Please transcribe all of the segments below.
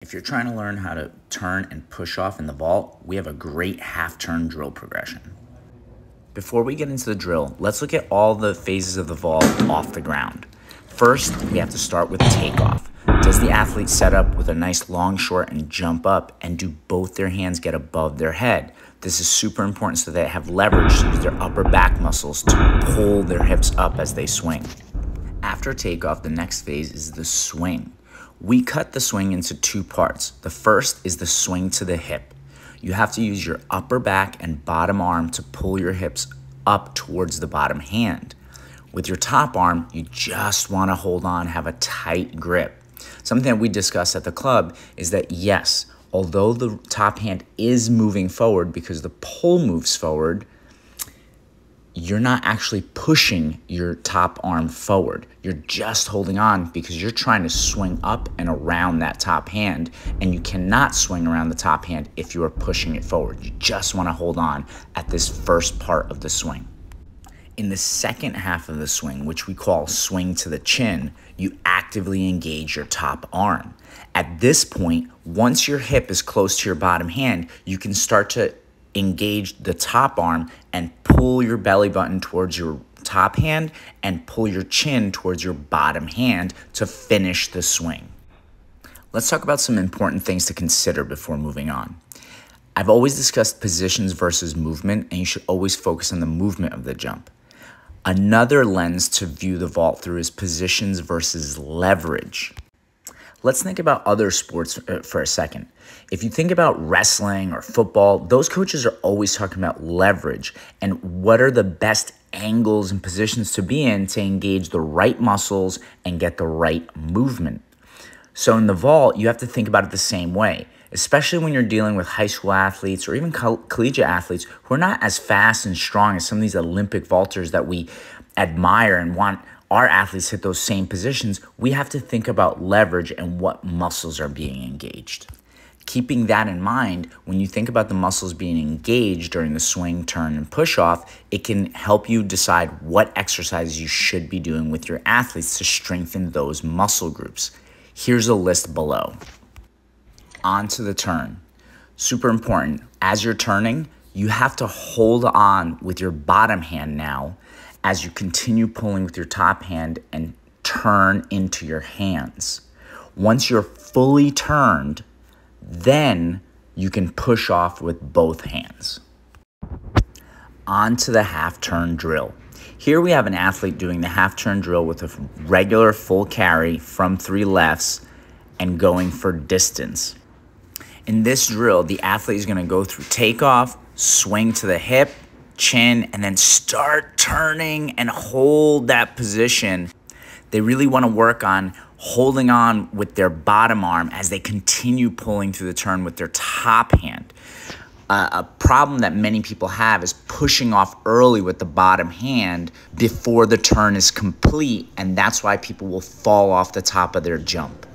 If you're trying to learn how to turn and push off in the vault, we have a great half-turn drill progression. Before we get into the drill, let's look at all the phases of the vault off the ground. First, we have to start with takeoff. Does the athlete set up with a nice long short and jump up, and do both their hands get above their head? This is super important so they have leverage to use their upper back muscles to pull their hips up as they swing. After takeoff, the next phase is the swing. We cut the swing into two parts. The first is the swing to the hip. You have to use your upper back and bottom arm to pull your hips up towards the bottom hand. With your top arm, you just want to hold on, have a tight grip. Something that we discussed at the club is that yes, although the top hand is moving forward because the pole moves forward, you're not actually pushing your top arm forward. You're just holding on because you're trying to swing up and around that top hand, and you cannot swing around the top hand if you are pushing it forward. You just want to hold on at this first part of the swing. In the second half of the swing, which we call swing to the chin, you actively engage your top arm. At this point, once your hip is close to your bottom hand, you can start to engage the top arm and pull your belly button towards your top hand and pull your chin towards your bottom hand to finish the swing. Let's talk about some important things to consider before moving on. I've always discussed positions versus movement, and you should always focus on the movement of the jump. Another lens to view the vault through is positions versus leverage. Let's think about other sports for a second. If you think about wrestling or football, those coaches are always talking about leverage and what are the best angles and positions to be in to engage the right muscles and get the right movement. So in the vault, you have to think about it the same way, especially when you're dealing with high school athletes or even collegiate athletes who are not as fast and strong as some of these Olympic vaulters that we admire and want our athletes hit those same positions. We have to think about leverage and what muscles are being engaged. Keeping that in mind, when you think about the muscles being engaged during the swing, turn, and push off, it can help you decide what exercises you should be doing with your athletes to strengthen those muscle groups. Here's a list below. On to the turn. Super important. As you're turning, you have to hold on with your bottom hand now as you continue pulling with your top hand and turn into your hands. Once you're fully turned, then you can push off with both hands. On to the half-turn drill. Here we have an athlete doing the half-turn drill with a regular full carry from 3 lefts and going for distance. In this drill, the athlete is going to go through takeoff, swing to the hip, chin, and then start turning and hold that position. They really want to work on holding on with their bottom arm as they continue pulling through the turn with their top hand. A problem that many people have is pushing off early with the bottom hand before the turn is complete, and that's why people will fall off the top of their jump.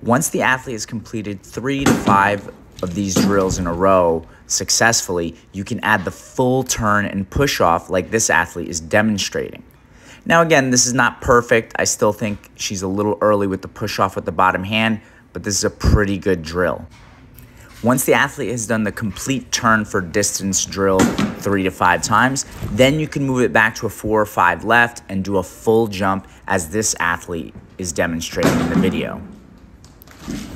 Once the athlete has completed 3 to 5 of these drills in a row successfully, you can add the full turn and push off like this athlete is demonstrating. Now again, this is not perfect. I still think she's a little early with the push off with the bottom hand, but this is a pretty good drill. Once the athlete has done the complete turn for distance drill 3 to 5 times, then you can move it back to a 4 or 5 left and do a full jump as this athlete is demonstrating in the video.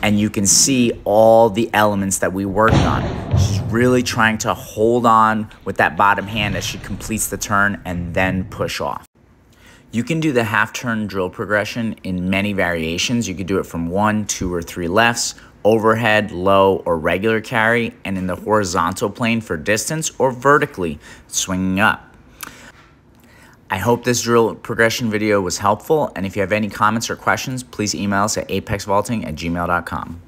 And you can see all the elements that we worked on. She's really trying to hold on with that bottom hand as she completes the turn and then push off. You can do the half-turn drill progression in many variations. You could do it from 1, 2, or 3 lefts, overhead, low, or regular carry, and in the horizontal plane for distance, or vertically, swinging up. I hope this drill progression video was helpful, and if you have any comments or questions, please email us at apexvaulting@gmail.com.